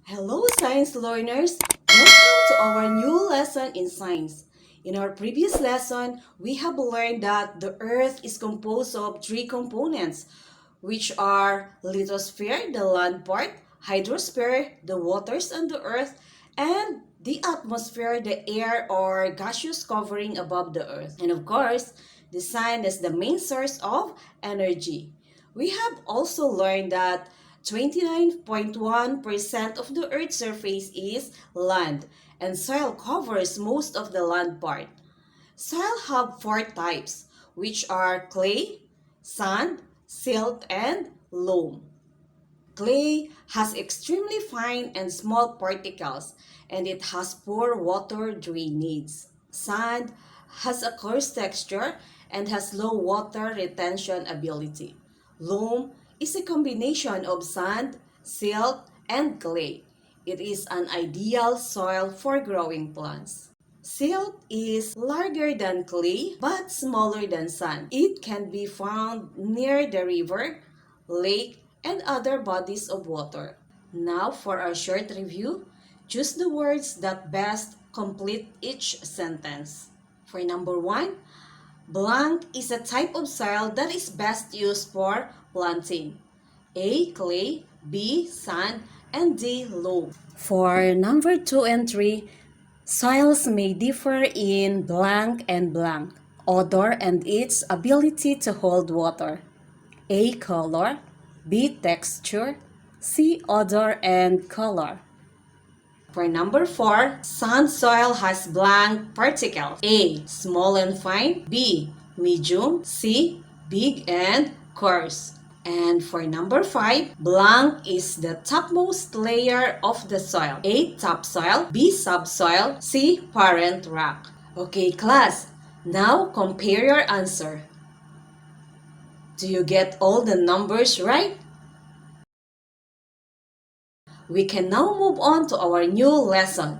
Hello, science learners! Welcome to our new lesson in science. In our previous lesson, we have learned that the Earth is composed of three components, which are lithosphere, the land part, hydrosphere, the waters on the Earth, and the atmosphere, the air or gaseous covering above the Earth. And of course, the sun is the main source of energy. We have also learned that 29.1% of the Earth's surface is land, and soil covers most of the land part. Soil have four types, which are clay, sand, silt, and loam. Clay has extremely fine and small particles, and it has poor water drainage. Sand has a coarse texture and has low water retention ability. Loam is a combination of sand, silt, and clay. It is an ideal soil for growing plants. Silt is larger than clay but smaller than sand. It can be found near the river, lake, and other bodies of water. Now for our short review, choose the words that best complete each sentence. For number 1, blank is a type of soil that is best used for planting. A. Clay, B. Sand, and D. Loam. For number 2 and 3, soils may differ in blank and blank, odor and its ability to hold water. A. Color, B. Texture, C. Odor and color. For number 4, sand soil has blank particles. A. Small and fine, B. Medium, C. Big and coarse. And for number 5, blank is the topmost layer of the soil. A. Topsoil, B. Subsoil, C. Parent rock. Okay, class, now compare your answer. Do you get all the numbers right? We can now move on to our new lesson,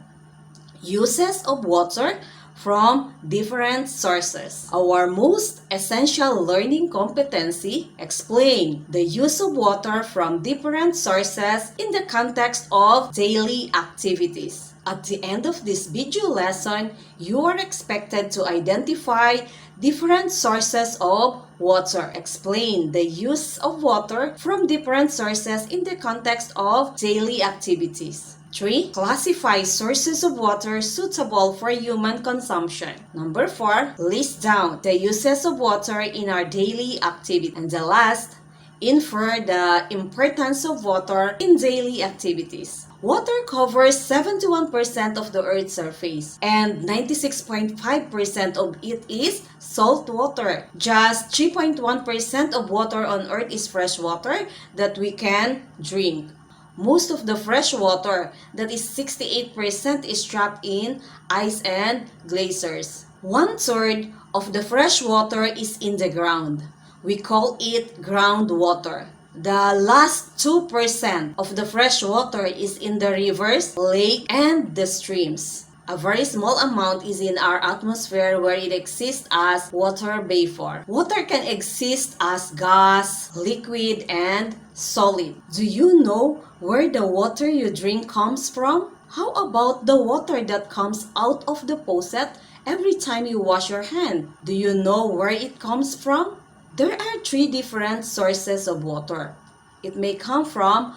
uses of water from different sources. Our most essential learning competency, explain the use of water from different sources in the context of daily activities. At the end of this video lesson, you are expected to identify different sources of water. Explain the use of water from different sources in the context of daily activities. 3. Classify sources of water suitable for human consumption. Number 4. List down the uses of water in our daily activity. And the last, infer the importance of water in daily activities. Water covers 71% of the Earth's surface, and 96.5% of it is salt water. Just 3.1% of water on Earth is fresh water that we can drink. Most of the fresh water, that is 68%, is trapped in ice and glaciers. 1/3 of the fresh water is in the ground. We call it groundwater. The last 2% of the fresh water is in the rivers, lake, and the streams. A very small amount is in our atmosphere where it exists as water vapor. Water can exist as gas, liquid, and solid. Do you know where the water you drink comes from? How about the water that comes out of the faucet every time you wash your hand? Do you know where it comes from? There are 3 different sources of water. It may come from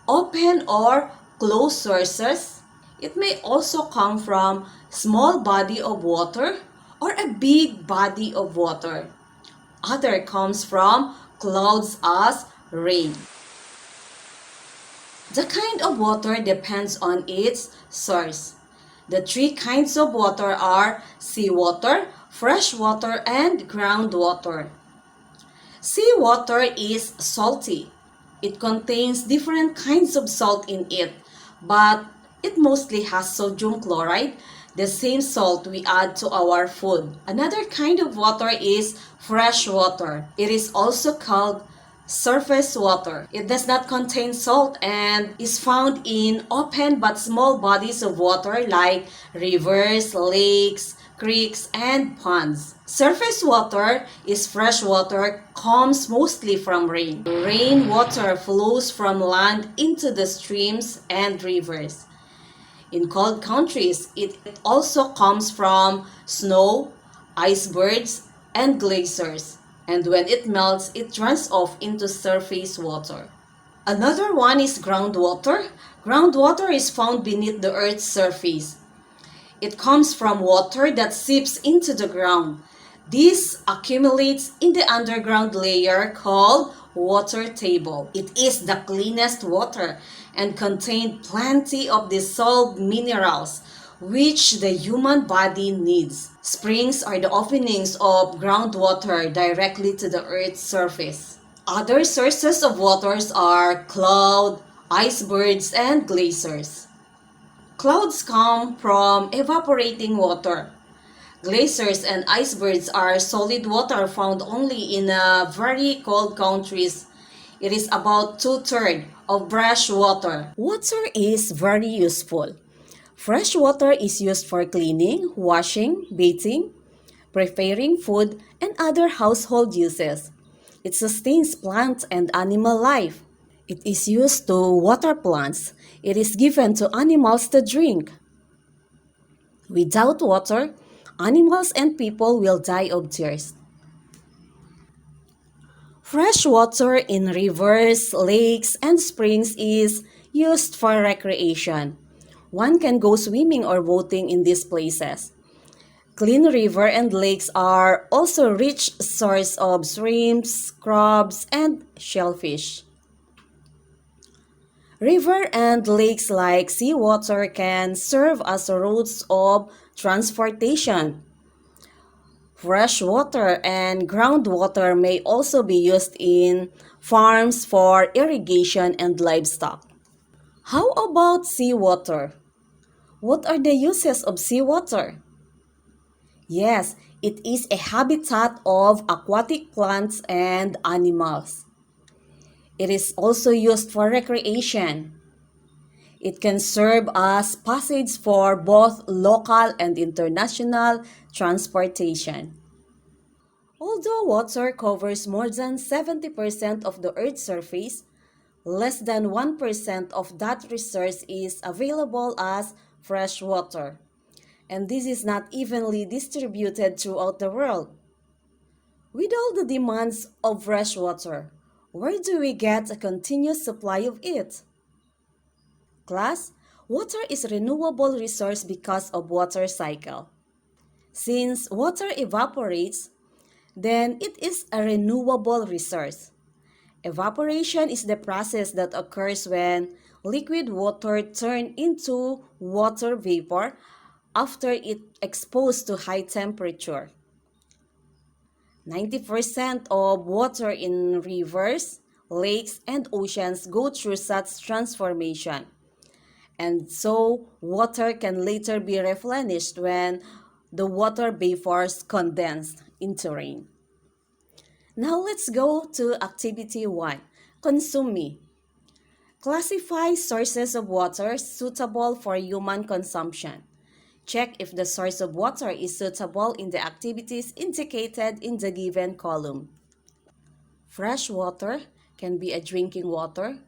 open or closed sources. It may also come from small body of water or a big body of water. Other comes from clouds as rain. The kind of water depends on its source. The 3 kinds of water are seawater, fresh water, and groundwater. Seawater is salty. It contains different kinds of salt in it, but it mostly has sodium chloride, the same salt we add to our food. Another kind of water is fresh water. It is also called surface water. It does not contain salt and is found in open but small bodies of water like rivers, lakes, creeks, and ponds. Surface water is fresh water, comes mostly from rain. Rainwater flows from land into the streams and rivers. In cold countries, it also comes from snow, icebergs, and glaciers. And when it melts, it runs off into surface water. Another one is groundwater. Groundwater is found beneath the Earth's surface. It comes from water that seeps into the ground. This accumulates in the underground layer called water table. It is the cleanest water and contains plenty of dissolved minerals which the human body needs. Springs are the openings of groundwater directly to the Earth's surface. Other sources of waters are cloud, icebergs, and glaciers. Clouds come from evaporating water. Glaciers and icebergs are solid water found only in very cold countries. It is about 2/3 of fresh water. Water is very useful. Fresh water is used for cleaning, washing, bathing, preparing food, and other household uses. It sustains plant and animal life. It is used to water plants. It is given to animals to drink. Without water, animals and people will die of thirst. Fresh water in rivers, lakes, and springs is used for recreation. One can go swimming or boating in these places. Clean river and lakes are also rich source of shrimps, crabs, and shellfish. River and lakes like seawater can serve as routes of transportation. Fresh water and groundwater may also be used in farms for irrigation and livestock. How about seawater? What are the uses of seawater? Yes, it is a habitat of aquatic plants and animals. It is also used for recreation. It can serve as passage for both local and international transportation. Although water covers more than 70% of the Earth's surface, less than 1% of that resource is available as fresh water. And this is not evenly distributed throughout the world. With all the demands of fresh water, where do we get a continuous supply of it? Class, water is a renewable resource because of water cycle. Since water evaporates, then it is a renewable resource. Evaporation is the process that occurs when liquid water turns into water vapor after it exposed to high temperature. 90% of water in rivers, lakes, and oceans go through such transformation. And so, water can later be replenished when the water vapors condense into rain. Now let's go to Activity 1. Consume me. Classify sources of water suitable for human consumption. Check if the source of water is suitable in the activities indicated in the given column. Fresh water can be a drinking water,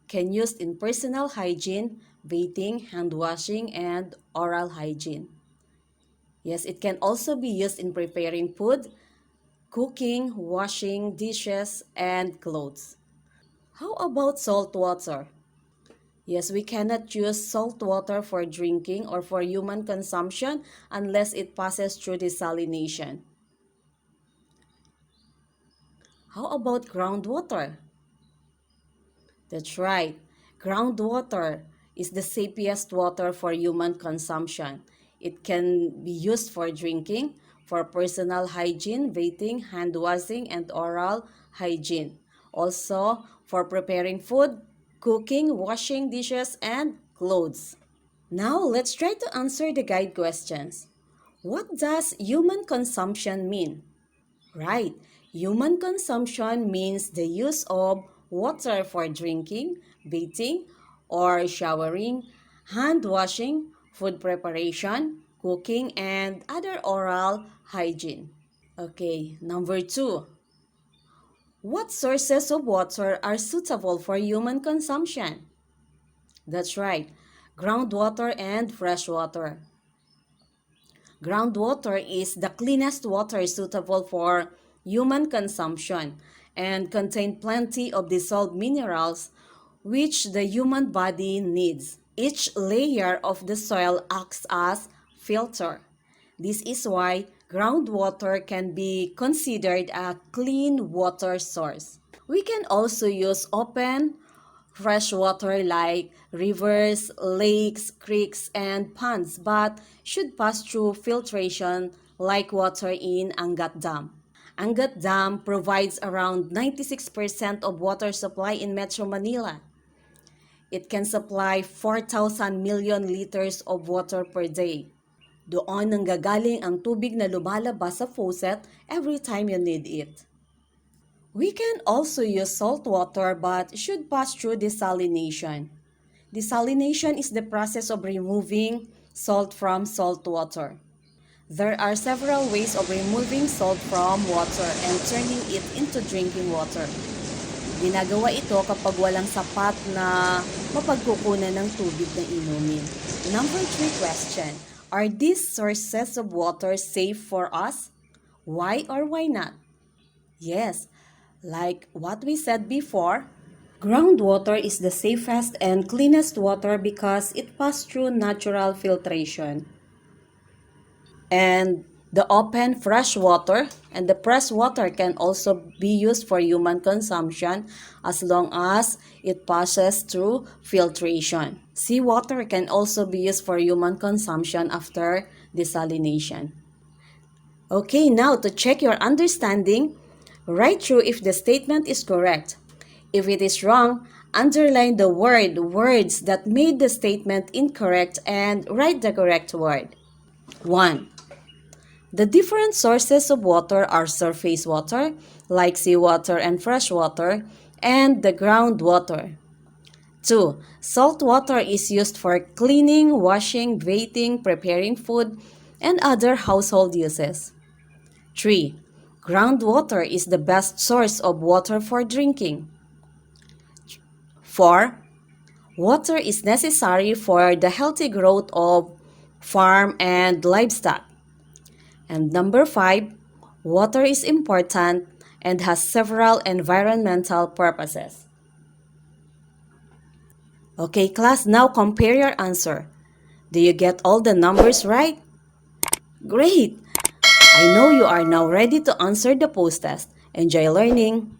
can used in personal hygiene, bathing, hand washing, and oral hygiene. Yes, it can also be used in preparing food, cooking, washing dishes, and clothes. How about salt water? Yes, we cannot use salt water for drinking or for human consumption unless it passes through desalination. How about groundwater? That's right. Groundwater is the safest water for human consumption. It can be used for drinking, for personal hygiene, bathing, hand washing, and oral hygiene. Also, for preparing food, cooking, washing dishes, and clothes. Now, let's try to answer the guide questions. What does human consumption mean? Right. Human consumption means the use of water for drinking, bathing, or showering, hand washing, food preparation, cooking, and other oral hygiene. Okay, number 2. What sources of water are suitable for human consumption? That's right, groundwater and fresh water. Groundwater is the cleanest water suitable for human consumption and contain plenty of dissolved minerals which the human body needs. Each layer of the soil acts as filter. This is why groundwater can be considered a clean water source. We can also use open fresh water like rivers, lakes, creeks, and ponds, but should pass through filtration like water in Angat Dam. Angat Dam provides around 96% of water supply in Metro Manila. It can supply 4,000 million liters of water per day. Doon nanggagaling ang tubig na lumalabas sa faucet every time you need it. We can also use salt water but should pass through desalination. Desalination is the process of removing salt from salt water. There are several ways of removing salt from water and turning it into drinking water. Ginagawa ito kapag walang sapat na mapagkukunan ng tubig na inumin. Number 3 question. Are these sources of water safe for us? Why or why not? Yes, like what we said before, groundwater is the safest and cleanest water because it passes through natural filtration. And the open fresh water and the pressed water can also be used for human consumption as long as it passes through filtration. Seawater can also be used for human consumption after desalination. Okay, now to check your understanding, write through if the statement is correct. If it is wrong, underline the words that made the statement incorrect and write the correct word. 1. The different sources of water are surface water, like seawater and fresh water, and the groundwater. 2. Salt water is used for cleaning, washing, bathing, preparing food, and other household uses. 3. Groundwater is the best source of water for drinking. 4. Water is necessary for the healthy growth of farm and livestock. And number 5, water is important and has several environmental purposes. Okay, class, now compare your answer. Do you get all the numbers right? Great! I know you are now ready to answer the post test. Enjoy learning!